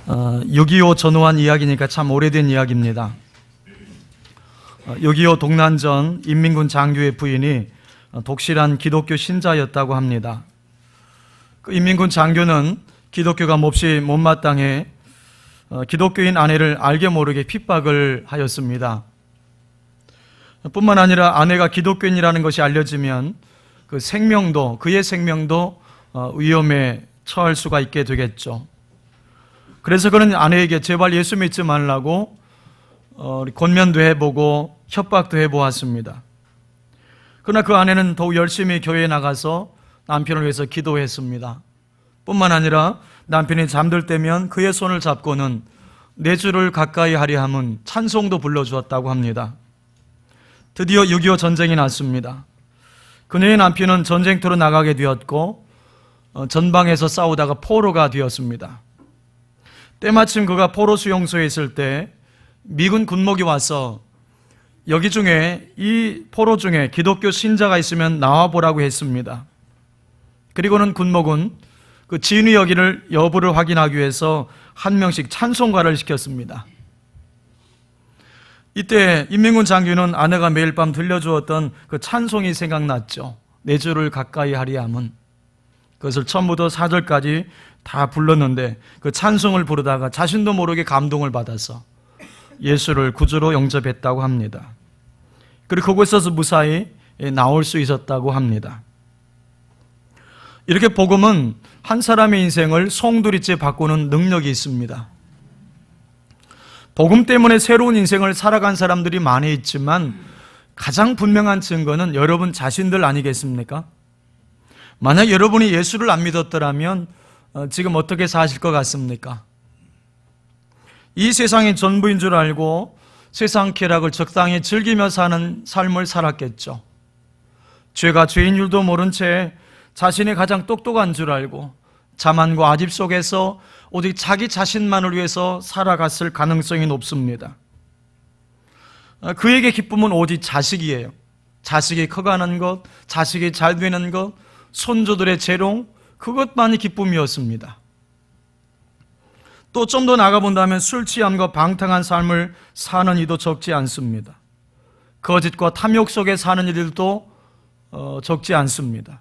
6.25 전후한 이야기니까 참 오래된 이야기입니다. 6.25 동란전 인민군 장교의 부인이 독실한 기독교 신자였다고 합니다. 그 인민군 장교는 기독교가 몹시 못마땅해 기독교인 아내를 알게 모르게 핍박을 하였습니다. 뿐만 아니라 아내가 기독교인이라는 것이 알려지면 그의 생명도 위험에 처할 수가 있게 되겠죠. 그래서 그는 아내에게 제발 예수 믿지 말라고 권면도 해보고 협박도 해보았습니다. 그러나 그 아내는 더욱 열심히 교회에 나가서 남편을 위해서 기도했습니다. 뿐만 아니라 남편이 잠들 때면 그의 손을 잡고는 내 주를 가까이 하리 함은 찬송도 불러주었다고 합니다. 드디어 6.25 전쟁이 났습니다. 그녀의 남편은 전쟁터로 나가게 되었고 전방에서 싸우다가 포로가 되었습니다. 때마침 그가 포로 수용소에 있을 때 미군 군목이 와서 여기 중에 이 포로 중에 기독교 신자가 있으면 나와보라고 했습니다. 그리고는 군목은 그 진위 여부를 확인하기 위해서 한 명씩 찬송가를 시켰습니다. 이때 인민군 장교는 아내가 매일 밤 들려주었던 그 찬송이 생각났죠. 내 주를 가까이 하리 함은. 그것을 처음부터 4절까지 다 불렀는데 그 찬송을 부르다가 자신도 모르게 감동을 받아서 예수를 구주로 영접했다고 합니다. 그리고 그곳에서 무사히 나올 수 있었다고 합니다. 이렇게 복음은 한 사람의 인생을 송두리째 바꾸는 능력이 있습니다. 복음 때문에 새로운 인생을 살아간 사람들이 많이 있지만 가장 분명한 증거는 여러분 자신들 아니겠습니까? 만약 여러분이 예수를 안 믿었더라면 지금 어떻게 사실 것 같습니까? 이 세상이 전부인 줄 알고 세상 쾌락을 적당히 즐기며 사는 삶을 살았겠죠. 죄가 죄인 줄도 모른 채 자신이 가장 똑똑한 줄 알고 자만과 아집 속에서 오직 자기 자신만을 위해서 살아갔을 가능성이 높습니다. 그에게 기쁨은 오직 자식이에요. 자식이 커가는 것, 자식이 잘 되는 것, 손주들의 재롱, 그것만이 기쁨이었습니다. 또 좀 더 나가본다면 술 취함과 방탕한 삶을 사는 이도 적지 않습니다. 거짓과 탐욕 속에 사는 이들도 적지 않습니다.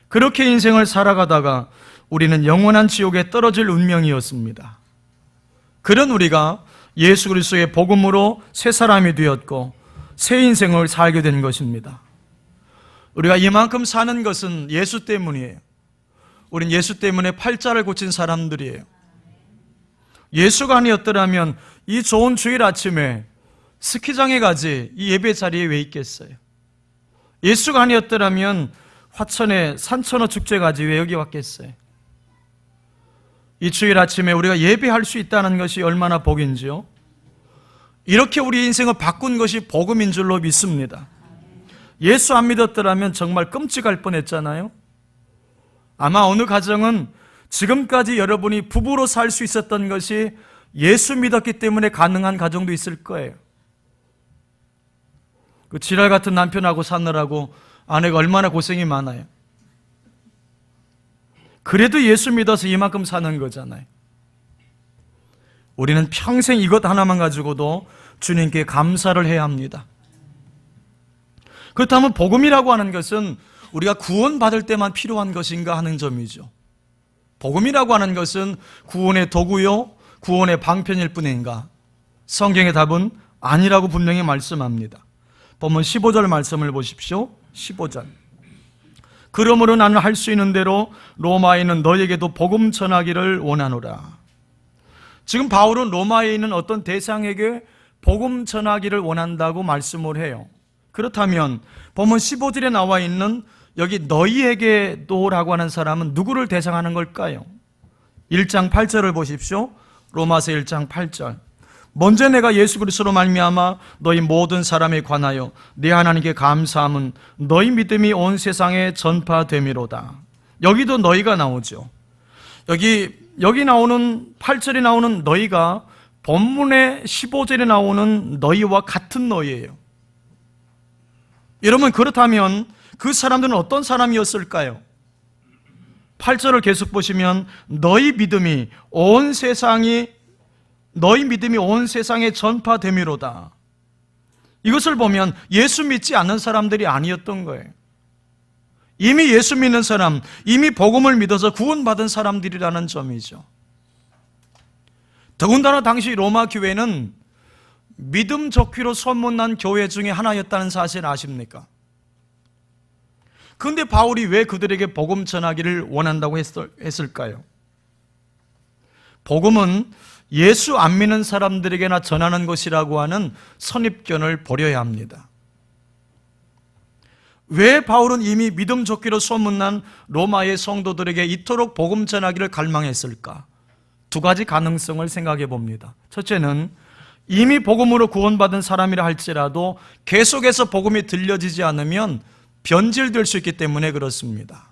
그렇게 인생을 살아가다가 우리는 영원한 지옥에 떨어질 운명이었습니다. 그런 우리가 예수 그리스도의 복음으로 새 사람이 되었고 새 인생을 살게 된 것입니다. 우리가 이만큼 사는 것은 예수 때문이에요. 우린 예수 때문에 팔자를 고친 사람들이에요. 예수가 아니었더라면 이 좋은 주일 아침에 스키장에 가지 이 예배 자리에 왜 있겠어요? 예수가 아니었더라면 화천에 산천어 축제 가지 왜 여기 왔겠어요? 이 주일 아침에 우리가 예배할 수 있다는 것이 얼마나 복인지요? 이렇게 우리 인생을 바꾼 것이 복음인 줄로 믿습니다. 예수 안 믿었더라면 정말 끔찍할 뻔했잖아요. 아마 어느 가정은 지금까지 여러분이 부부로 살 수 있었던 것이 예수 믿었기 때문에 가능한 가정도 있을 거예요. 그 지랄 같은 남편하고 사느라고 아내가 얼마나 고생이 많아요. 그래도 예수 믿어서 이만큼 사는 거잖아요. 우리는 평생 이것 하나만 가지고도 주님께 감사를 해야 합니다. 그렇다면 복음이라고 하는 것은 우리가 구원받을 때만 필요한 것인가 하는 점이죠. 복음이라고 하는 것은 구원의 도구요, 구원의 방편일 뿐인가? 성경의 답은 아니라고 분명히 말씀합니다. 본문 15절 말씀을 보십시오. 15절. 그러므로 나는 할 수 있는 대로 로마에 있는 너에게도 복음 전하기를 원하노라. 지금 바울은 로마에 있는 어떤 대상에게 복음 전하기를 원한다고 말씀을 해요. 그렇다면 본문 15절에 나와 있는 여기 너희에게도라고 하는 사람은 누구를 대상하는 걸까요? 1장 8절을 보십시오. 로마서 1장 8절. 먼저 내가 예수 그리스도로 말미암아 너희 모든 사람에 관하여 내 하나님께 감사함은 너희 믿음이 온 세상에 전파됨이로다. 여기도 너희가 나오죠. 여기 나오는 8절에 나오는 너희가 본문의 15절에 나오는 너희와 같은 너희예요. 여러분, 그렇다면 그 사람들은 어떤 사람이었을까요? 8절을 계속 보시면 너희 믿음이 온 세상에 전파됨이로다. 이것을 보면 예수 믿지 않는 사람들이 아니었던 거예요. 이미 예수 믿는 사람, 이미 복음을 믿어서 구원받은 사람들이라는 점이죠. 더군다나 당시 로마 교회는 믿음 좋기로 소문난 교회 중에 하나였다는 사실 아십니까? 그런데 바울이 왜 그들에게 복음 전하기를 원한다고 했을까요? 복음은 예수 안 믿는 사람들에게나 전하는 것이라고 하는 선입견을 버려야 합니다. 왜 바울은 이미 믿음 좋기로 소문난 로마의 성도들에게 이토록 복음 전하기를 갈망했을까? 두 가지 가능성을 생각해 봅니다. 첫째는 이미 복음으로 구원받은 사람이라 할지라도 계속해서 복음이 들려지지 않으면 변질될 수 있기 때문에 그렇습니다.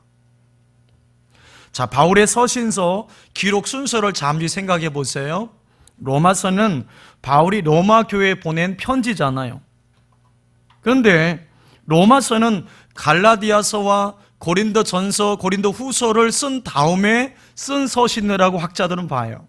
자, 바울의 서신서 기록 순서를 잠시 생각해 보세요. 로마서는 바울이 로마 교회에 보낸 편지잖아요. 그런데 로마서는 갈라디아서와 고린도전서, 고린도후서를 쓴 다음에 쓴 서신이라고 학자들은 봐요.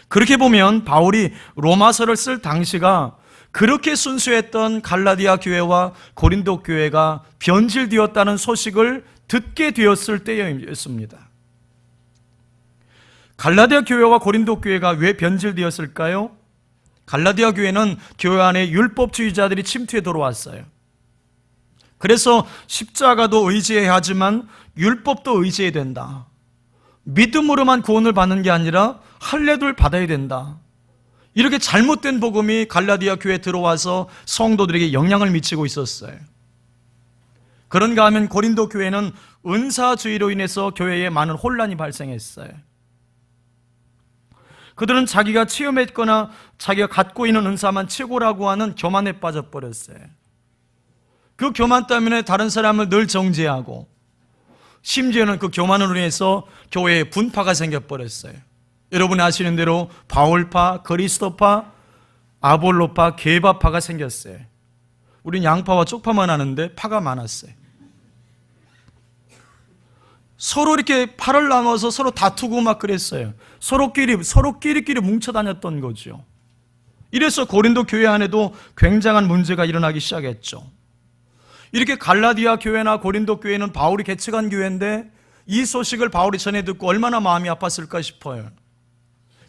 그렇게 보면 바울이 로마서를 쓸 당시가 그렇게 순수했던 갈라디아 교회와 고린도 교회가 변질되었다는 소식을 듣게 되었을 때였습니다. 갈라디아 교회와 고린도 교회가 왜 변질되었을까요? 갈라디아 교회는 교회 안에 율법주의자들이 침투해 들어왔어요. 그래서 십자가도 의지해야 하지만 율법도 의지해야 된다. 믿음으로만 구원을 받는 게 아니라 할례를 받아야 된다. 이렇게 잘못된 복음이 갈라디아 교회에 들어와서 성도들에게 영향을 미치고 있었어요. 그런가 하면 고린도 교회는 은사주의로 인해서 교회에 많은 혼란이 발생했어요. 그들은 자기가 체험했거나 자기가 갖고 있는 은사만 최고라고 하는 교만에 빠져버렸어요. 그 교만 때문에 다른 사람을 늘 정죄하고 심지어는 그 교만으로 인해서 교회에 분파가 생겨버렸어요. 여러분이 아시는 대로 바울파, 그리스도파, 아볼로파, 게바파가 생겼어요. 우린 양파와 쪽파만 하는데 파가 많았어요. 서로 이렇게 팔을 나눠서 서로 다투고 막 그랬어요. 서로끼리 뭉쳐 다녔던 거죠. 이래서 고린도 교회 안에도 굉장한 문제가 일어나기 시작했죠. 이렇게 갈라디아 교회나 고린도 교회는 바울이 개척한 교회인데 이 소식을 바울이 전해 듣고 얼마나 마음이 아팠을까 싶어요.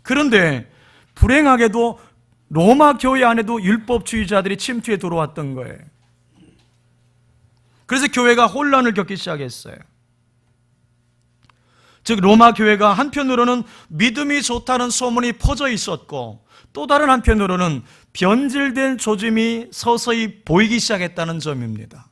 그런데 불행하게도 로마 교회 안에도 율법주의자들이 침투해 들어왔던 거예요. 그래서 교회가 혼란을 겪기 시작했어요. 즉 로마 교회가 한편으로는 믿음이 좋다는 소문이 퍼져 있었고 또 다른 한편으로는 변질된 조짐이 서서히 보이기 시작했다는 점입니다.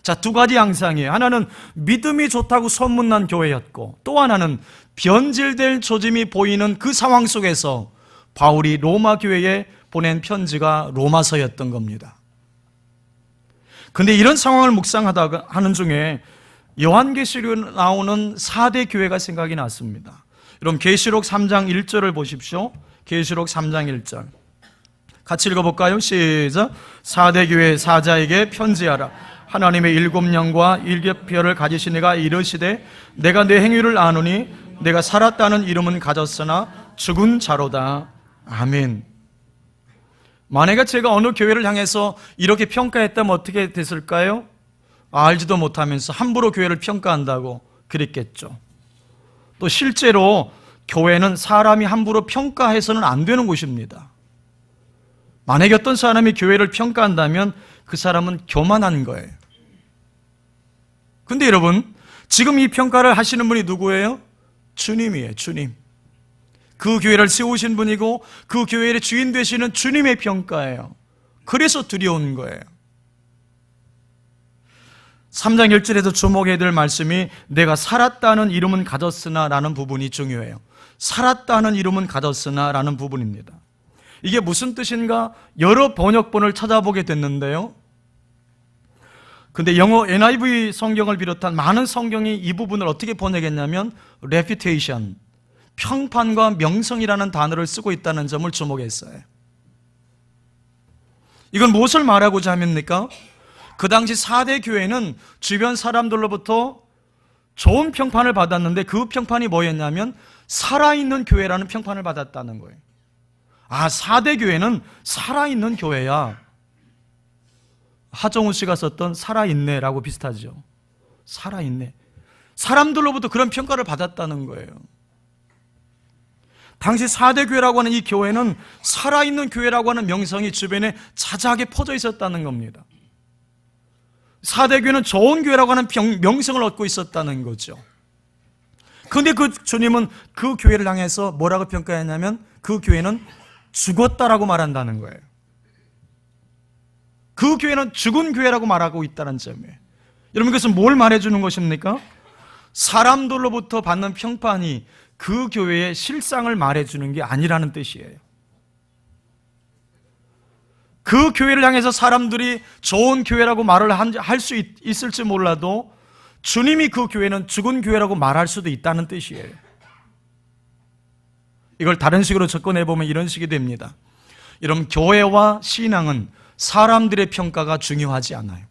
자, 두 가지 양상이에요. 하나는 믿음이 좋다고 소문난 교회였고 또 하나는 변질된 조짐이 보이는 그 상황 속에서 바울이 로마 교회에 보낸 편지가 로마서였던 겁니다. 그런데 이런 상황을 묵상하다가 하는 중에 요한계시록에 나오는 4대 교회가 생각이 났습니다. 여러분 계시록 3장 1절을 보십시오. 계시록 3장 1절 같이 읽어볼까요? 시작. 4대 교회 사자에게 편지하라. 하나님의 7영과 7별을 가지신 이가 이르시되 내가 내 행위를 아노니 내가 살았다는 이름은 가졌으나 죽은 자로다. 아멘. 만약에 제가 어느 교회를 향해서 이렇게 평가했다면 어떻게 됐을까요? 알지도 못하면서 함부로 교회를 평가한다고 그랬겠죠. 또 실제로 교회는 사람이 함부로 평가해서는 안 되는 곳입니다. 만약에 어떤 사람이 교회를 평가한다면 그 사람은 교만한 거예요. 근데 여러분, 지금 이 평가를 하시는 분이 누구예요? 주님이에요, 주님. 그 교회를 세우신 분이고 그 교회의 주인 되시는 주님의 평가예요. 그래서 두려운 거예요. 3장 1절에서 주목해야 될 말씀이 내가 살았다는 이름은 가졌으나 라는 부분이 중요해요. 살았다는 이름은 가졌으나 라는 부분입니다. 이게 무슨 뜻인가? 여러 번역본을 찾아보게 됐는데요. 근데 영어 NIV 성경을 비롯한 많은 성경이 이 부분을 어떻게 번역했냐면 reputation, 평판과 명성이라는 단어를 쓰고 있다는 점을 주목했어요. 이건 무엇을 말하고자 합니까? 그 당시 4대 교회는 주변 사람들로부터 좋은 평판을 받았는데 그 평판이 뭐였냐면 살아있는 교회라는 평판을 받았다는 거예요. 아, 4대 교회는 살아있는 교회야. 하정우 씨가 썼던 살아있네라고 비슷하죠. 살아있네. 사람들로부터 그런 평가를 받았다는 거예요. 당시 4대 교회라고 하는 이 교회는 살아있는 교회라고 하는 명성이 주변에 자자하게 퍼져 있었다는 겁니다. 4대 교회는 좋은 교회라고 하는 명성을 얻고 있었다는 거죠. 그런데 그 주님은 그 교회를 향해서 뭐라고 평가했냐면 그 교회는 죽었다라고 말한다는 거예요. 그 교회는 죽은 교회라고 말하고 있다는 점이에요. 여러분, 이것은 뭘 말해주는 것입니까? 사람들로부터 받는 평판이 그 교회의 실상을 말해주는 게 아니라는 뜻이에요. 그 교회를 향해서 사람들이 좋은 교회라고 말을 할 수 있을지 몰라도 주님이 그 교회는 죽은 교회라고 말할 수도 있다는 뜻이에요. 이걸 다른 식으로 접근해보면 이런 식이 됩니다. 여러분, 교회와 신앙은 사람들의 평가가 중요하지 않아요.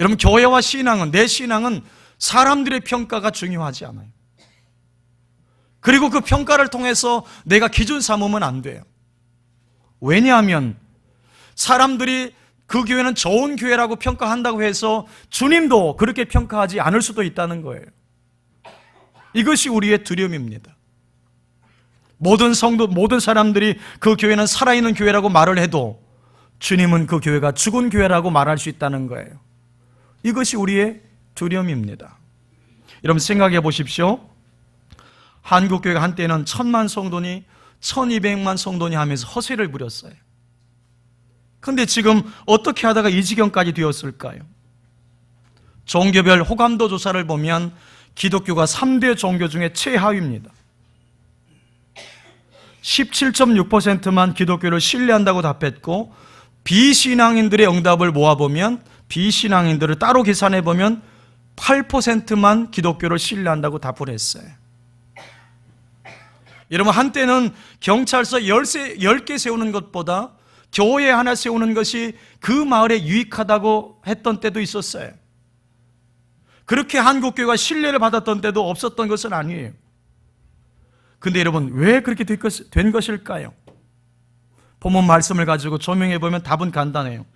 여러분, 교회와 신앙은, 내 신앙은 사람들의 평가가 중요하지 않아요. 그리고 그 평가를 통해서 내가 기준 삼으면 안 돼요. 왜냐하면 사람들이 그 교회는 좋은 교회라고 평가한다고 해서 주님도 그렇게 평가하지 않을 수도 있다는 거예요. 이것이 우리의 두려움입니다. 모든 성도, 모든 사람들이 그 교회는 살아있는 교회라고 말을 해도 주님은 그 교회가 죽은 교회라고 말할 수 있다는 거예요. 이것이 우리의 두려움입니다. 여러분, 생각해 보십시오. 한국교회가 한때는 1000만 성도니 1200만 성도니 하면서 허세를 부렸어요. 그런데 지금 어떻게 하다가 이 지경까지 되었을까요? 종교별 호감도 조사를 보면 기독교가 3대 종교 중에 최하위입니다. 17.6%만 기독교를 신뢰한다고 답했고, 비신앙인들의 응답을 모아보면, 비신앙인들을 따로 계산해보면 8%만 기독교를 신뢰한다고 답을 했어요. 여러분, 한때는 경찰서 10개 세우는 것보다 교회 하나 세우는 것이 그 마을에 유익하다고 했던 때도 있었어요. 그렇게 한국교회가 신뢰를 받았던 때도 없었던 것은 아니에요. 근데 여러분, 왜 그렇게 된 것일까요? 본문 말씀을 가지고 조명해 보면 답은 간단해요.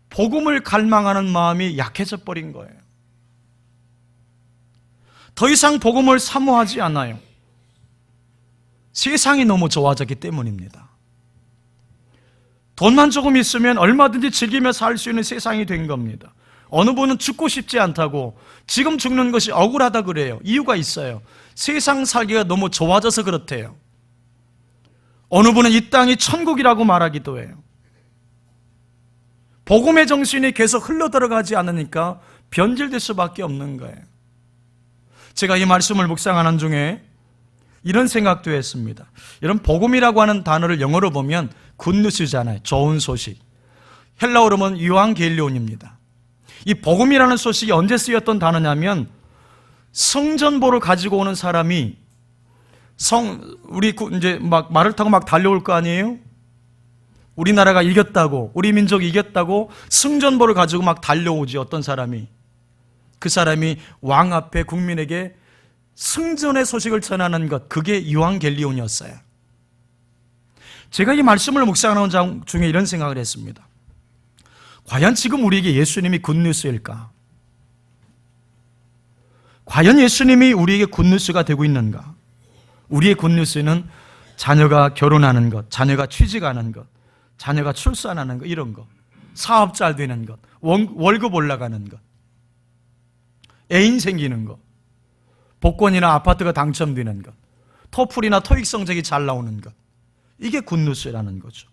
복음을 갈망하는 마음이 약해져 버린 거예요. 더 이상 복음을 사모하지 않아요. 세상이 너무 좋아졌기 때문입니다. 돈만 조금 있으면 얼마든지 즐기며 살 수 있는 세상이 된 겁니다. 어느 분은 죽고 싶지 않다고, 지금 죽는 것이 억울하다 그래요. 이유가 있어요. 세상 살기가 너무 좋아져서 그렇대요. 어느 분은 이 땅이 천국이라고 말하기도 해요. 복음의 정신이 계속 흘러들어가지 않으니까 변질될 수밖에 없는 거예요. 제가 이 말씀을 묵상하는 중에 이런 생각도 했습니다. 여러분, 복음이라고 하는 단어를 영어로 보면 굿뉴스잖아요. 좋은 소식. 헬라어로 보면 유앙겔리온입니다. 이 복음이라는 소식이 언제 쓰였던 단어냐면, 성전보를 가지고 오는 사람이 우리 이제 막 말을 타고 막 달려올 거 아니에요? 우리나라가 이겼다고, 우리 민족이 이겼다고 승전보를 가지고 막 달려오지. 어떤 사람이, 그 사람이 왕 앞에 국민에게 승전의 소식을 전하는 것, 그게 유앙겔리온이었어요. 제가 이 말씀을 묵상하는 장 중에 이런 생각을 했습니다. 과연 지금 우리에게 예수님이 굿뉴스일까? 과연 예수님이 우리에게 굿뉴스가 되고 있는가? 우리의 굿뉴스는 자녀가 결혼하는 것, 자녀가 취직하는 것, 자녀가 출산하는 것, 이런 것, 사업 잘 되는 것, 월급 올라가는 것, 애인 생기는 것, 복권이나 아파트가 당첨되는 것, 토플이나 토익 성적이 잘 나오는 것, 이게 굿뉴스라는 거죠.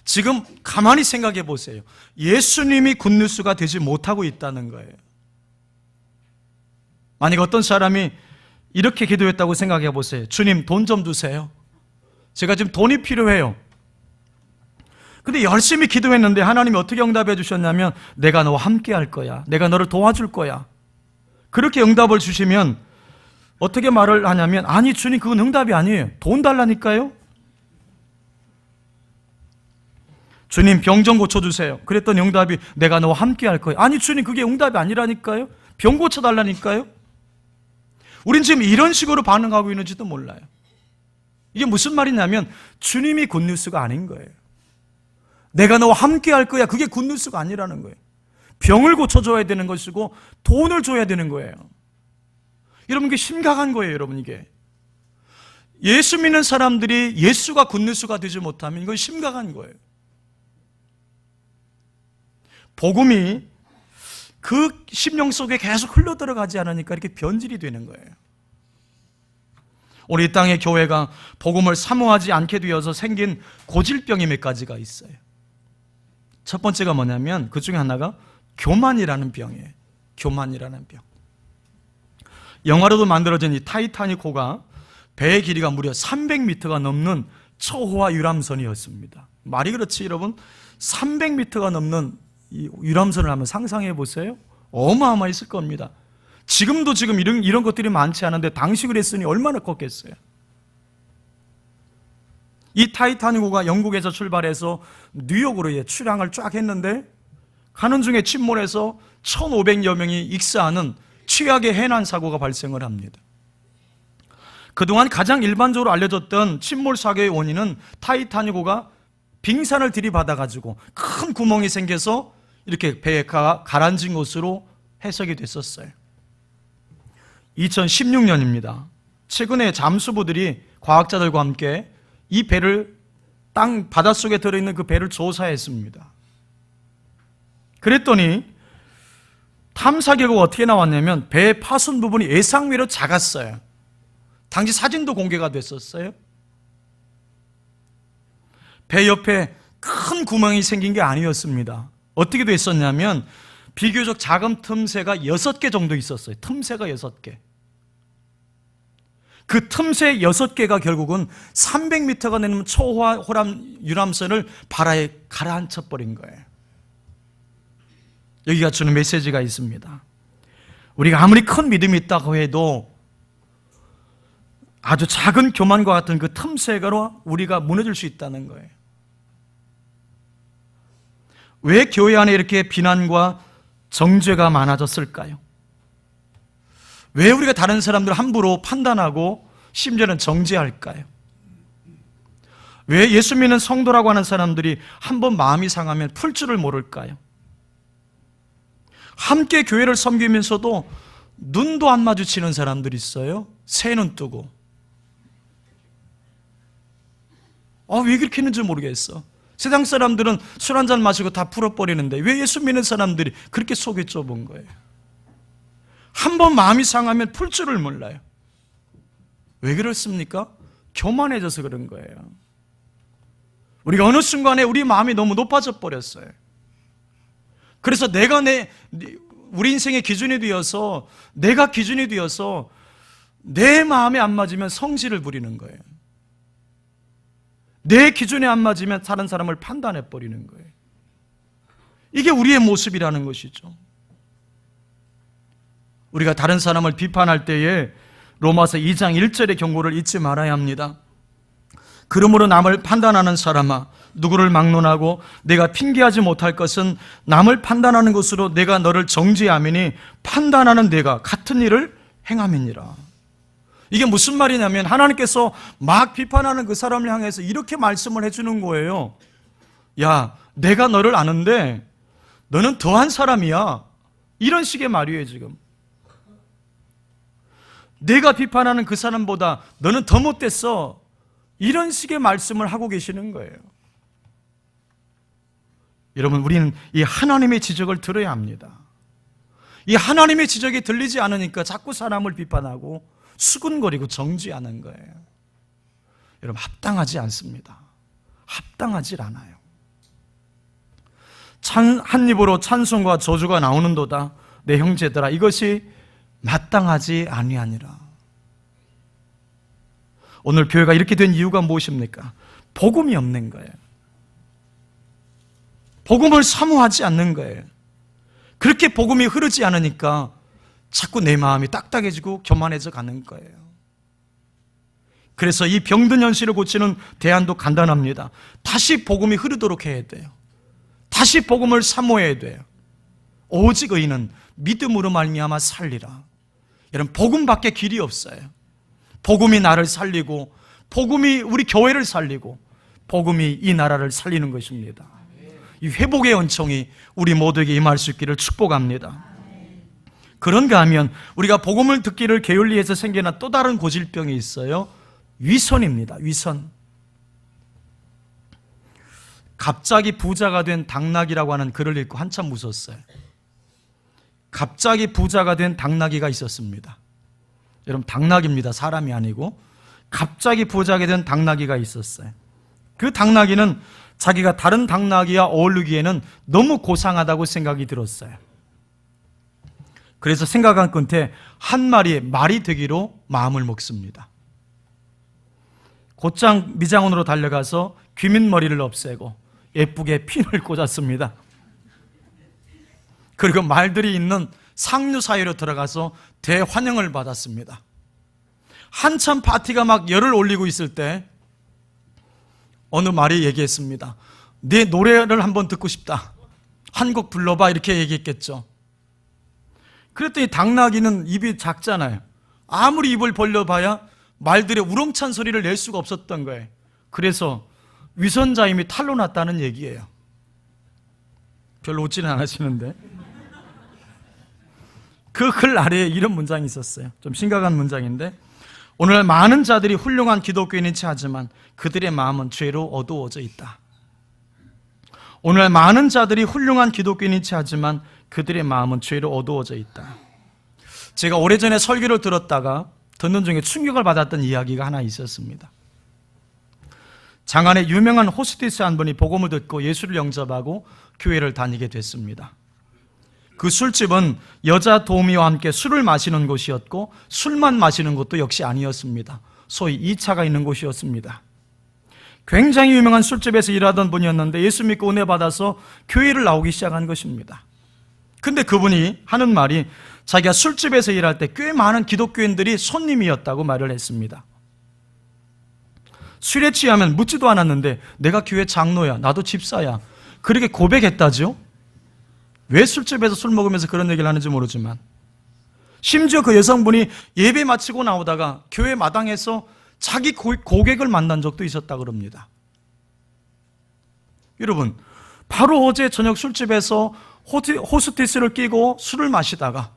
지금 가만히 생각해 보세요. 예수님이 굿뉴스가 되지 못하고 있다는 거예요. 만약 어떤 사람이 이렇게 기도했다고 생각해 보세요. 주님, 돈 좀 주세요. 제가 지금 돈이 필요해요. 근데 열심히 기도했는데 하나님이 어떻게 응답해 주셨냐면, 내가 너와 함께 할 거야. 내가 너를 도와줄 거야. 그렇게 응답을 주시면 어떻게 말을 하냐면, 아니 주님, 그건 응답이 아니에요. 돈 달라니까요. 주님, 병 좀 고쳐주세요. 그랬더니 응답이, 내가 너와 함께 할 거예요. 아니 주님, 그게 응답이 아니라니까요. 병 고쳐달라니까요. 우린 지금 이런 식으로 반응하고 있는지도 몰라요. 이게 무슨 말이냐면 주님이 굿뉴스가 아닌 거예요. 내가 너와 함께 할 거야. 그게 굿뉴스가 아니라는 거예요. 병을 고쳐줘야 되는 것이고 돈을 줘야 되는 거예요. 여러분, 이게 심각한 거예요. 여러분, 이게 예수 믿는 사람들이 예수가 굿뉴스가 되지 못하면 이건 심각한 거예요. 복음이 그 심령 속에 계속 흘러들어가지 않으니까 이렇게 변질이 되는 거예요. 우리 이 땅의 교회가 복음을 사모하지 않게 되어서 생긴 고질병이 몇 가지가 있어요. 첫 번째가 뭐냐면 그 중에 하나가 교만이라는 병이에요. 교만이라는 병. 영화로도 만들어진 이 타이타닉호가 배의 길이가 무려 300m가 넘는 초호화 유람선이었습니다. 말이 그렇지 여러분, 300m가 넘는 이 유람선을 한번 상상해 보세요. 어마어마했을 겁니다. 지금도 이런 것들이 많지 않은데 당시 그랬으니 얼마나 컸겠어요. 이 타이타닉호가 영국에서 출발해서 뉴욕으로 출항을 쫙 했는데 가는 중에 침몰해서 1,500여 명이 익사하는 최악의 해난 사고가 발생을 합니다. 그동안 가장 일반적으로 알려졌던 침몰 사고의 원인은 타이타닉호가 빙산을 들이받아가지고 큰 구멍이 생겨서 이렇게 배가 가라앉은 것으로 해석이 됐었어요. 2016년입니다. 최근에 잠수부들이 과학자들과 함께 이 배를 바닷속에 들어있는 그 배를 조사했습니다. 그랬더니 탐사 결과가 어떻게 나왔냐면 배 파손 부분이 예상외로 작았어요. 당시 사진도 공개가 됐었어요. 배 옆에 큰 구멍이 생긴 게 아니었습니다. 어떻게 됐었냐면 비교적 작은 틈새가 6개 정도 있었어요. 틈새가 6개. 그 틈새 6개가 결국은 300m가 되는 초호화 유람선을 바다에 가라앉혀 버린 거예요. 여기가 주는 메시지가 있습니다. 우리가 아무리 큰 믿음이 있다고 해도 아주 작은 교만과 같은 그 틈새가로 우리가 무너질 수 있다는 거예요. 왜 교회 안에 이렇게 비난과 정죄가 많아졌을까요? 왜 우리가 다른 사람들을 함부로 판단하고 심지어는 정죄할까요? 왜 예수 믿는 성도라고 하는 사람들이 한번 마음이 상하면 풀 줄을 모를까요? 함께 교회를 섬기면서도 눈도 안 마주치는 사람들이 있어요. 새 눈 뜨고. 왜 그렇게 했는지 모르겠어. 세상 사람들은 술 한잔 마시고 다 풀어버리는데 왜 예수 믿는 사람들이 그렇게 속이 좁은 거예요? 한번 마음이 상하면 풀 줄을 몰라요. 왜 그렇습니까? 교만해져서 그런 거예요. 우리가 어느 순간에 우리 마음이 너무 높아져 버렸어요. 그래서 우리 인생의 기준이 되어서 내가 기준이 되어서 내 마음에 안 맞으면 성질을 부리는 거예요. 내 기준에 안 맞으면 다른 사람을 판단해 버리는 거예요. 이게 우리의 모습이라는 것이죠. 우리가 다른 사람을 비판할 때에 로마서 2장 1절의 경고를 잊지 말아야 합니다. 그러므로 남을 판단하는 사람아, 누구를 막론하고 내가 핑계하지 못할 것은 남을 판단하는 것으로 내가 너를 정죄하미니 판단하는 내가 같은 일을 행함이니라. 이게 무슨 말이냐면 하나님께서 막 비판하는 그 사람을 향해서 이렇게 말씀을 해주는 거예요. 야, 내가 너를 아는데 너는 더한 사람이야. 이런 식의 말이에요. 지금 내가 비판하는 그 사람보다 너는 더 못됐어. 이런 식의 말씀을 하고 계시는 거예요. 여러분, 우리는 이 하나님의 지적을 들어야 합니다. 이 하나님의 지적이 들리지 않으니까 자꾸 사람을 비판하고 수군거리고 정죄하는 거예요. 여러분, 합당하지 않습니다. 합당하지 않아요. 한 입으로 찬송과 저주가 나오는도다. 내 형제들아, 이것이 마땅하지 아니하니라. 오늘 교회가 이렇게 된 이유가 무엇입니까? 복음이 없는 거예요. 복음을 사모하지 않는 거예요. 그렇게 복음이 흐르지 않으니까 자꾸 내 마음이 딱딱해지고 교만해져 가는 거예요. 그래서 이 병든 현실을 고치는 대안도 간단합니다. 다시 복음이 흐르도록 해야 돼요. 다시 복음을 사모해야 돼요. 오직 의인은 믿음으로 말미암아 살리라. 여러분, 복음밖에 길이 없어요. 복음이 나를 살리고, 복음이 우리 교회를 살리고, 복음이 이 나라를 살리는 것입니다. 이 회복의 은총이 우리 모두에게 임할 수 있기를 축복합니다. 그런가 하면 우리가 복음을 듣기를 게을리해서 생겨난 또 다른 고질병이 있어요. 위선입니다. 위선. 갑자기 부자가 된 당나귀라고 하는 글을 읽고 한참 웃었어요. 갑자기 부자가 된 당나귀가 있었습니다. 여러분, 당나귀입니다. 사람이 아니고. 갑자기 부자가 된 당나귀가 있었어요. 그 당나귀는 자기가 다른 당나귀와 어울리기에는 너무 고상하다고 생각이 들었어요. 그래서 생각한 끝에 한 마리의 말이 되기로 마음을 먹습니다. 곧장 미장원으로 달려가서 귀밑머리를 없애고 예쁘게 핀을 꽂았습니다. 그리고 말들이 있는 상류 사이로 들어가서 대환영을 받았습니다. 한참 파티가 막 열을 올리고 있을 때 어느 말이 얘기했습니다. 네 노래를 한번 듣고 싶다. 한 곡 불러봐. 이렇게 얘기했겠죠. 그랬더니 당나귀는 입이 작잖아요. 아무리 입을 벌려봐야 말들의 우렁찬 소리를 낼 수가 없었던 거예요. 그래서 위선자임이 탄로 났다는 얘기예요. 별로 웃지는 않으시는데. 그 글 아래에 이런 문장이 있었어요. 좀 심각한 문장인데, 오늘날 많은 자들이 훌륭한 기독교인인 체 하지만 그들의 마음은 죄로 어두워져 있다. 오늘날 많은 자들이 훌륭한 기독교인인 체 하지만 그들의 마음은 죄로 어두워져 있다. 제가 오래전에 설교를 들었다가 듣는 중에 충격을 받았던 이야기가 하나 있었습니다. 장안에 유명한 호스티스 한 분이 복음을 듣고 예수를 영접하고 교회를 다니게 됐습니다. 그 술집은 여자 도우미와 함께 술을 마시는 곳이었고 술만 마시는 곳도 역시 아니었습니다. 소위 2차가 있는 곳이었습니다. 굉장히 유명한 술집에서 일하던 분이었는데 예수 믿고 은혜 받아서 교회를 나오기 시작한 것입니다. 근데 그분이 하는 말이 자기가 술집에서 일할 때 꽤 많은 기독교인들이 손님이었다고 말을 했습니다. 술에 취하면 묻지도 않았는데 내가 교회 장로야, 나도 집사야, 그렇게 고백했다죠. 왜 술집에서 술 먹으면서 그런 얘기를 하는지 모르지만, 심지어 그 여성분이 예배 마치고 나오다가 교회 마당에서 자기 고객을 만난 적도 있었다고 그럽니다. 여러분, 바로 어제 저녁 술집에서 호스티스를 끼고 술을 마시다가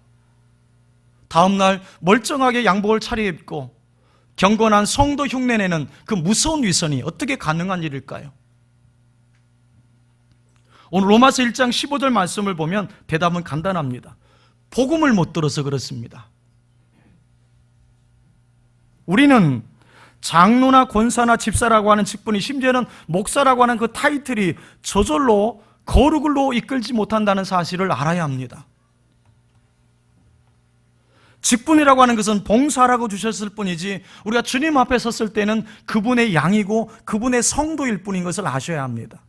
다음날 멀쩡하게 양복을 차려입고 경건한 성도 흉내내는 그 무서운 위선이 어떻게 가능한 일일까요? 오늘 로마서 1장 15절 말씀을 보면 대답은 간단합니다. 복음을 못 들어서 그렇습니다. 우리는 장로나 권사나 집사라고 하는 직분이, 심지어는 목사라고 하는 그 타이틀이 저절로 거룩으로 이끌지 못한다는 사실을 알아야 합니다. 직분이라고 하는 것은 봉사라고 주셨을 뿐이지 우리가 주님 앞에 섰을 때는 그분의 양이고 그분의 성도일 뿐인 것을 아셔야 합니다.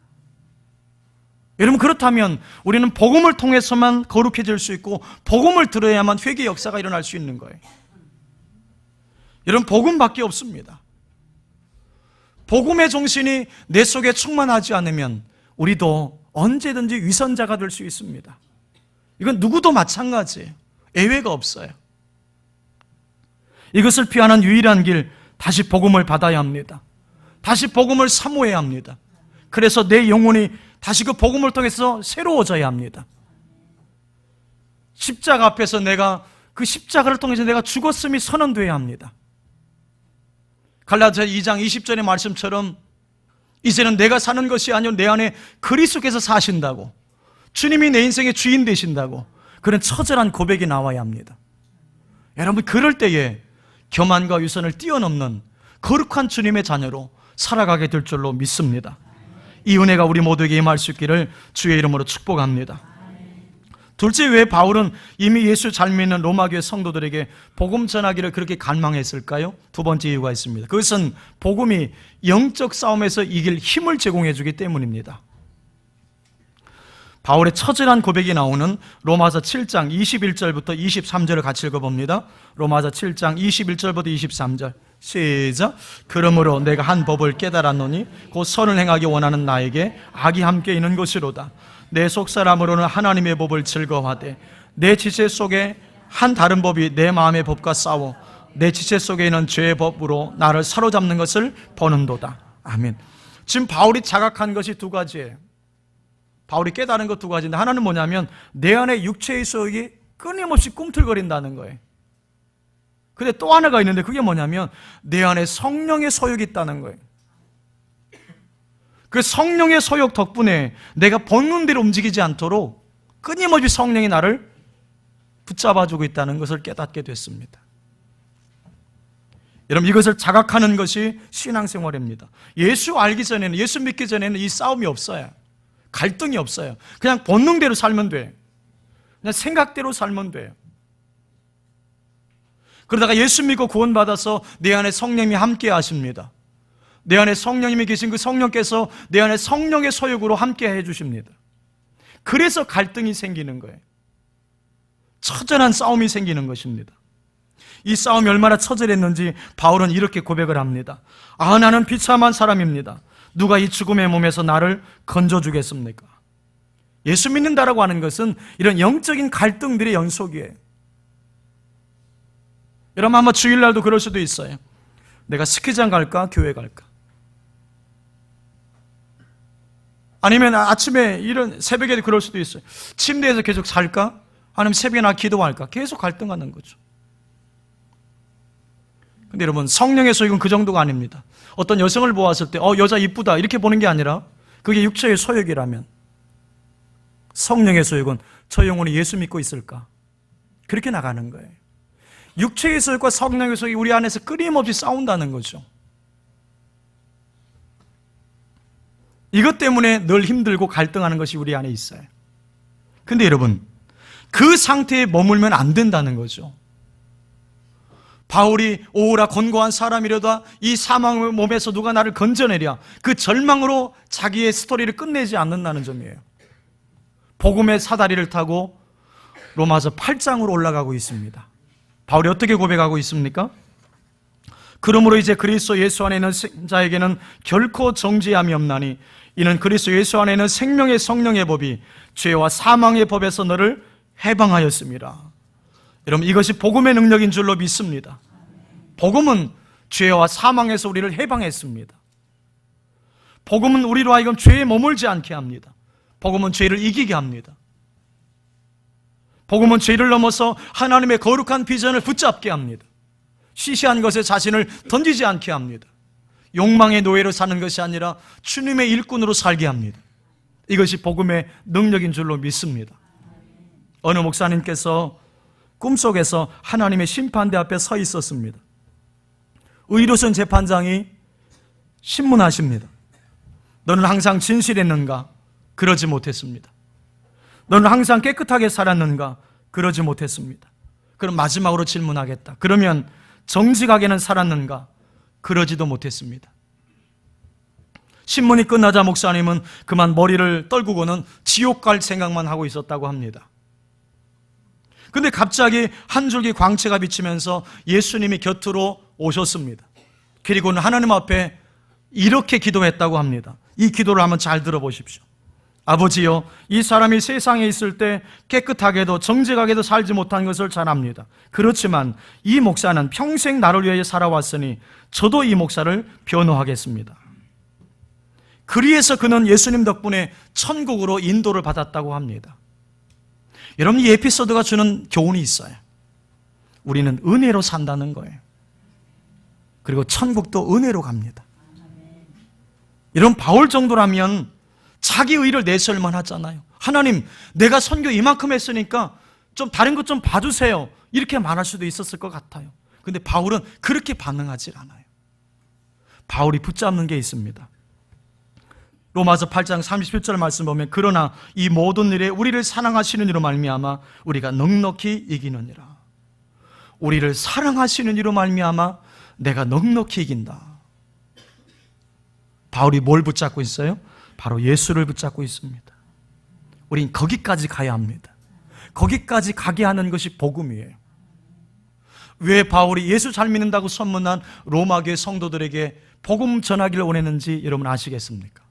여러분, 그렇다면 우리는 복음을 통해서만 거룩해질 수 있고 복음을 들어야만 회개 역사가 일어날 수 있는 거예요. 여러분, 복음밖에 없습니다. 복음의 정신이 내 속에 충만하지 않으면 우리도 언제든지 위선자가 될 수 있습니다. 이건 누구도 마찬가지예요. 예외가 없어요. 이것을 피하는 유일한 길, 다시 복음을 받아야 합니다. 다시 복음을 사모해야 합니다. 그래서 내 영혼이 다시 그 복음을 통해서 새로워져야 합니다. 십자가 앞에서 내가 그 십자가를 통해서 내가 죽었음이 선언되어야 합니다. 갈라디아 2장 20절의 말씀처럼 이제는 내가 사는 것이 아니요 내 안에 그리스도께서 사신다고, 주님이 내 인생의 주인 되신다고, 그런 처절한 고백이 나와야 합니다. 여러분, 그럴 때에 교만과 위선을 뛰어넘는 거룩한 주님의 자녀로 살아가게 될 줄로 믿습니다. 이 은혜가 우리 모두에게 임할 수 있기를 주의 이름으로 축복합니다. 둘째, 왜 바울은 이미 예수 잘 믿는 로마교회 성도들에게 복음 전하기를 그렇게 갈망했을까요? 두 번째 이유가 있습니다. 그것은 복음이 영적 싸움에서 이길 힘을 제공해 주기 때문입니다. 바울의 처절한 고백이 나오는 로마서 7장 21절부터 23절을 같이 읽어봅니다. 로마서 7장 21절부터 23절 시작. 그러므로 내가 한 법을 깨달았노니 곧 선을 행하기 원하는 나에게 악이 함께 있는 것이로다. 내 속사람으로는 하나님의 법을 즐거워하되 내 지체 속에 한 다른 법이 내 마음의 법과 싸워 내 지체 속에 있는 죄의 법으로 나를 사로잡는 것을 보는도다. 아멘. 지금 바울이 자각한 것이 두 가지예요. 바울이 깨달은 것 두 가지인데, 하나는 뭐냐면 내 안에 육체의 소욕이 끊임없이 꿈틀거린다는 거예요. 근데 또 하나가 있는데, 그게 뭐냐면 내 안에 성령의 소욕이 있다는 거예요. 그 성령의 소욕 덕분에 내가 본능대로 움직이지 않도록 끊임없이 성령이 나를 붙잡아주고 있다는 것을 깨닫게 됐습니다. 여러분, 이것을 자각하는 것이 신앙생활입니다. 예수 알기 전에는, 예수 믿기 전에는 이 싸움이 없어요. 갈등이 없어요. 그냥 본능대로 살면 돼요. 그냥 생각대로 살면 돼요. 그러다가 예수 믿고 구원받아서 내 안에 성령님이 함께 하십니다. 내 안에 성령님이 계신 그 성령께서 내 안에 성령의 소욕으로 함께 해주십니다. 그래서 갈등이 생기는 거예요. 처절한 싸움이 생기는 것입니다. 이 싸움이 얼마나 처절했는지 바울은 이렇게 고백을 합니다. 아, 나는 비참한 사람입니다. 누가 이 죽음의 몸에서 나를 건져주겠습니까? 예수 믿는다라고 하는 것은 이런 영적인 갈등들의 연속이에요. 여러분, 아마 주일날도 그럴 수도 있어요. 내가 스키장 갈까? 교회 갈까? 아니면 아침에 이런 새벽에도 그럴 수도 있어요. 침대에서 계속 살까? 아니면 새벽에 나 기도할까? 계속 갈등하는 거죠. 근데 여러분, 성령의 소욕은 그 정도가 아닙니다. 어떤 여성을 보았을 때 여자 이쁘다 이렇게 보는 게 아니라 그게 육체의 소욕이라면, 성령의 소욕은 저 영혼이 예수 믿고 있을까? 그렇게 나가는 거예요. 육체의 소욕과 성령의 소욕이 우리 안에서 끊임없이 싸운다는 거죠. 이것 때문에 늘 힘들고 갈등하는 것이 우리 안에 있어요. 근데 여러분, 그 상태에 머물면 안 된다는 거죠. 바울이 오라 권고한 사람이려다 이 사망의 몸에서 누가 나를 건져내랴, 그 절망으로 자기의 스토리를 끝내지 않는다는 점이에요. 복음의 사다리를 타고 로마서 8장으로 올라가고 있습니다. 바울이 어떻게 고백하고 있습니까? 그러므로 이제 그리스도 예수 안에 있는 자에게는 결코 정죄함이 없나니 이는 그리스도 예수 안에 있는 생명의 성령의 법이 죄와 사망의 법에서 너를 해방하였습니다. 여러분, 이것이 복음의 능력인 줄로 믿습니다. 복음은 죄와 사망에서 우리를 해방했습니다. 복음은 우리로 하여금 죄에 머물지 않게 합니다. 복음은 죄를 이기게 합니다. 복음은 죄를 넘어서 하나님의 거룩한 비전을 붙잡게 합니다. 시시한 것에 자신을 던지지 않게 합니다. 욕망의 노예로 사는 것이 아니라 주님의 일꾼으로 살게 합니다. 이것이 복음의 능력인 줄로 믿습니다. 어느 목사님께서 꿈속에서 하나님의 심판대 앞에 서 있었습니다. 의로선 재판장이 신문하십니다. 너는 항상 진실했는가? 그러지 못했습니다. 너는 항상 깨끗하게 살았는가? 그러지 못했습니다. 그럼 마지막으로 질문하겠다. 그러면 정직하게는 살았는가? 그러지도 못했습니다. 신문이 끝나자 목사님은 그만 머리를 떨구고는 지옥 갈 생각만 하고 있었다고 합니다. 근데 갑자기 한 줄기 광채가 비치면서 예수님이 곁으로 오셨습니다. 그리고는 하나님 앞에 이렇게 기도했다고 합니다. 이 기도를 한번 잘 들어보십시오. 아버지여, 이 사람이 세상에 있을 때 깨끗하게도 정직하게도 살지 못한 것을 잘 압니다. 그렇지만 이 목사는 평생 나를 위해 살아왔으니 저도 이 목사를 변호하겠습니다. 그리해서 그는 예수님 덕분에 천국으로 인도를 받았다고 합니다. 여러분, 이 에피소드가 주는 교훈이 있어요. 우리는 은혜로 산다는 거예요. 그리고 천국도 은혜로 갑니다. 여러분, 바울 정도라면 자기 의를 내세울만 하잖아요. 하나님, 내가 선교 이만큼 했으니까 좀 다른 것 좀 봐주세요, 이렇게 말할 수도 있었을 것 같아요. 근데 바울은 그렇게 반응하지 않아요. 바울이 붙잡는 게 있습니다. 로마서 8장 37절 말씀 보면, 그러나 이 모든 일에 우리를 사랑하시는 이로 말미암아 우리가 넉넉히 이기느니라. 우리를 사랑하시는 이로 말미암아 내가 넉넉히 이긴다. 바울이 뭘 붙잡고 있어요? 바로 예수를 붙잡고 있습니다. 우린 거기까지 가야 합니다. 거기까지 가게 하는 것이 복음이에요. 왜 바울이 예수 잘 믿는다고 선문한 로마교회 성도들에게 복음 전하기를 원했는지 여러분 아시겠습니까?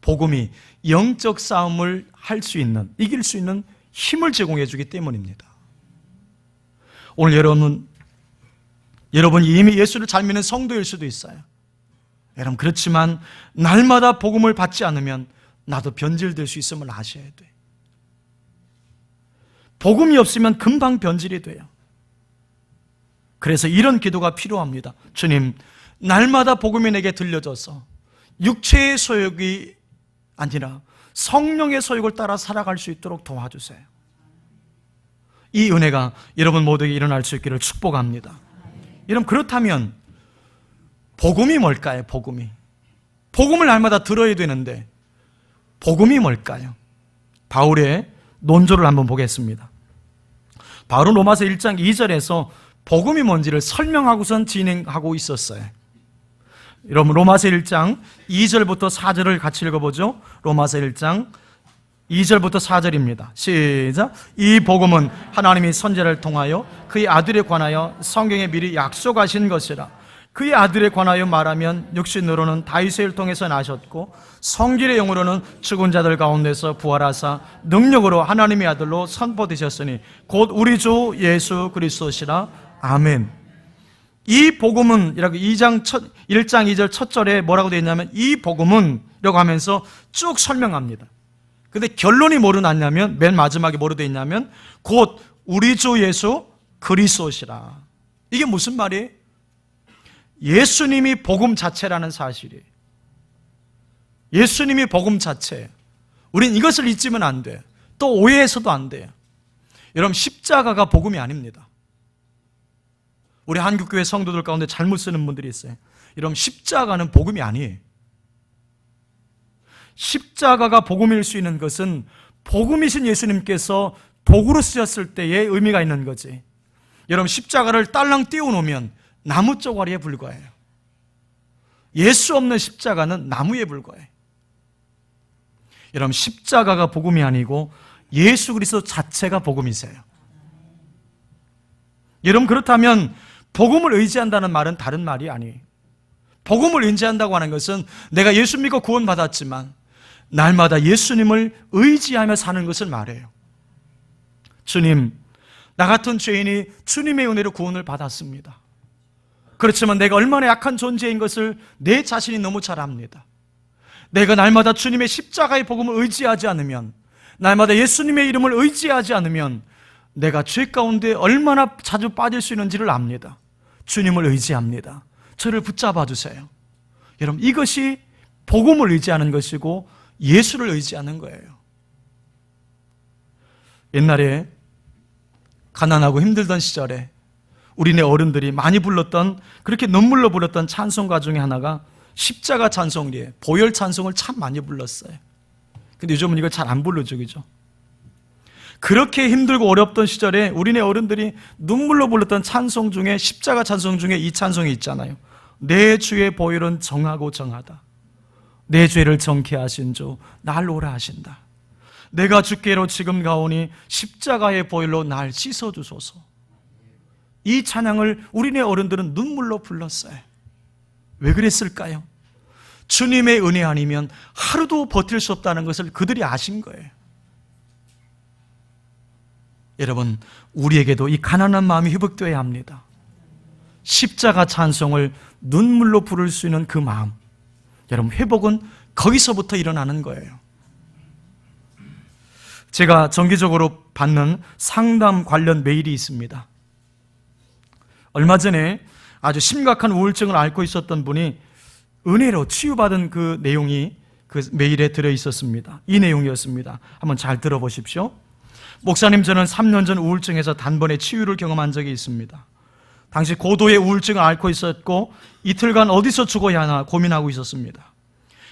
복음이 영적 싸움을 할 수 있는, 이길 수 있는 힘을 제공해 주기 때문입니다. 오늘 여러분이 이미 예수를 잘 믿는 성도일 수도 있어요. 여러분, 그렇지만 날마다 복음을 받지 않으면 나도 변질될 수 있음을 아셔야 돼요. 복음이 없으면 금방 변질이 돼요. 그래서 이런 기도가 필요합니다. 주님, 날마다 복음이 내게 들려져서 육체의 소욕이 아니라 성령의 소욕을 따라 살아갈 수 있도록 도와주세요. 이 은혜가 여러분 모두에게 일어날 수 있기를 축복합니다. 여러분, 그렇다면 복음이 뭘까요? 복음을 날마다 들어야 되는데 복음이 뭘까요? 바울의 논조를 한번 보겠습니다. 바울은 로마서 1장 2절에서 복음이 뭔지를 설명하고선 진행하고 있었어요. 여러분, 로마서 1장 2절부터 4절을 같이 읽어보죠. 로마서 1장 2절부터 4절입니다. 시작. 이 복음은 하나님이 선지자를 통하여 그의 아들에 관하여 성경에 미리 약속하신 것이라. 그의 아들에 관하여 말하면 육신으로는 다윗의 일 통해서 나셨고 성질의 영으로는 죽은 자들 가운데서 부활하사 능력으로 하나님의 아들로 선포되셨으니 곧 우리 주 예수 그리스도시라. 아멘. 이 복음은 이라고 1장 2절 첫 절에 뭐라고 되어 있냐면 이 복음은 이라고 하면서 쭉 설명합니다. 근데 결론이 뭐로 났냐면 맨 마지막에 뭐로 되어 있냐면 곧 우리 주 예수 그리스도시라. 이게 무슨 말이에요? 예수님이 복음 자체라는 사실이에요. 예수님이 복음 자체예요. 우린 이것을 잊으면 안 돼요. 또 오해해서도 안 돼요. 여러분, 십자가가 복음이 아닙니다. 우리 한국교회 성도들 가운데 잘못 쓰는 분들이 있어요. 여러분, 십자가는 복음이 아니에요. 십자가가 복음일 수 있는 것은 복음이신 예수님께서 도구로 쓰셨을 때의 의미가 있는 거지. 여러분, 십자가를 딸랑 띄워놓으면 나무 쪼가리에 불과해요. 예수 없는 십자가는 나무에 불과해요. 여러분, 십자가가 복음이 아니고 예수 그리스도 자체가 복음이세요. 여러분, 그렇다면 복음을 의지한다는 말은 다른 말이 아니에요. 복음을 의지한다고 하는 것은 내가 예수 믿고 구원받았지만 날마다 예수님을 의지하며 사는 것을 말해요. 주님, 나 같은 죄인이 주님의 은혜로 구원을 받았습니다. 그렇지만 내가 얼마나 약한 존재인 것을 내 자신이 너무 잘 압니다. 내가 날마다 주님의 십자가의 복음을 의지하지 않으면, 날마다 예수님의 이름을 의지하지 않으면 내가 죄 가운데 얼마나 자주 빠질 수 있는지를 압니다. 주님을 의지합니다. 저를 붙잡아 주세요. 여러분, 이것이 복음을 의지하는 것이고 예수를 의지하는 거예요. 옛날에 가난하고 힘들던 시절에 우리네 어른들이 많이 불렀던, 그렇게 눈물로 불렀던 찬송가 중에 하나가 십자가 찬송이에요. 보혈 찬송을 참 많이 불렀어요. 근데 요즘은 이걸 잘 안 부르죠, 그죠? 그렇게 힘들고 어렵던 시절에 우리네 어른들이 눈물로 불렀던 찬송 중에, 십자가 찬송 중에 이 찬송이 있잖아요. 내 주의 보혈은 정하고 정하다. 내 죄를 정케 하신 주 날 오라 하신다. 내가 주께로 지금 가오니 십자가의 보혈로 날 씻어주소서. 이 찬양을 우리네 어른들은 눈물로 불렀어요. 왜 그랬을까요? 주님의 은혜 아니면 하루도 버틸 수 없다는 것을 그들이 아신 거예요. 여러분, 우리에게도 이 가난한 마음이 회복되어야 합니다. 십자가 찬송을 눈물로 부를 수 있는 그 마음, 여러분, 회복은 거기서부터 일어나는 거예요. 제가 정기적으로 받는 상담 관련 메일이 있습니다. 얼마 전에 아주 심각한 우울증을 앓고 있었던 분이 은혜로 치유받은 그 내용이 그 메일에 들어있었습니다. 이 내용이었습니다. 한번 잘 들어보십시오. 목사님, 저는 3년 전 우울증에서 단번에 치유를 경험한 적이 있습니다. 당시 고도의 우울증을 앓고 있었고 이틀간 어디서 죽어야 하나 고민하고 있었습니다.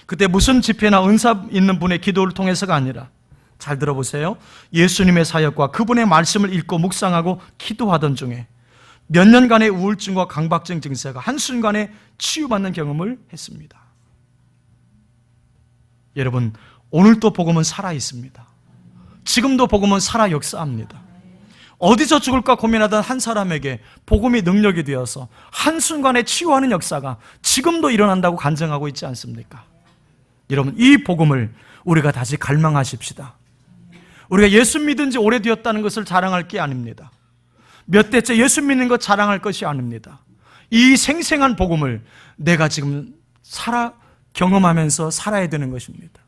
그때 무슨 집회나 은사 있는 분의 기도를 통해서가 아니라, 잘 들어보세요, 예수님의 사역과 그분의 말씀을 읽고 묵상하고 기도하던 중에 몇 년간의 우울증과 강박증 증세가 한순간에 치유받는 경험을 했습니다. 여러분, 오늘도 복음은 살아있습니다. 지금도 복음은 살아 역사합니다. 어디서 죽을까 고민하던 한 사람에게 복음이 능력이 되어서 한순간에 치유하는 역사가 지금도 일어난다고 간증하고 있지 않습니까? 여러분, 이 복음을 우리가 다시 갈망하십시다. 우리가 예수 믿은 지 오래되었다는 것을 자랑할 게 아닙니다. 몇 대째 예수 믿는 것 자랑할 것이 아닙니다. 이 생생한 복음을 내가 지금 경험하면서 살아야 되는 것입니다.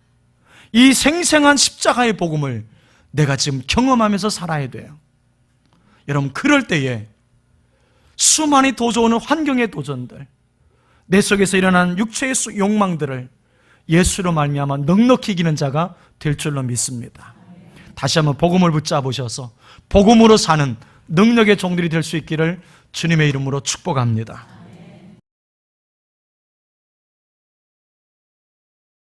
이 생생한 십자가의 복음을 내가 지금 경험하면서 살아야 돼요. 여러분, 그럴 때에 수많이 도져오는 환경의 도전들, 내 속에서 일어난 육체의 욕망들을 예수로 말미암아 넉넉히 이기는 자가 될 줄로 믿습니다. 다시 한번 복음을 붙잡으셔서 복음으로 사는 능력의 종들이 될 수 있기를 주님의 이름으로 축복합니다.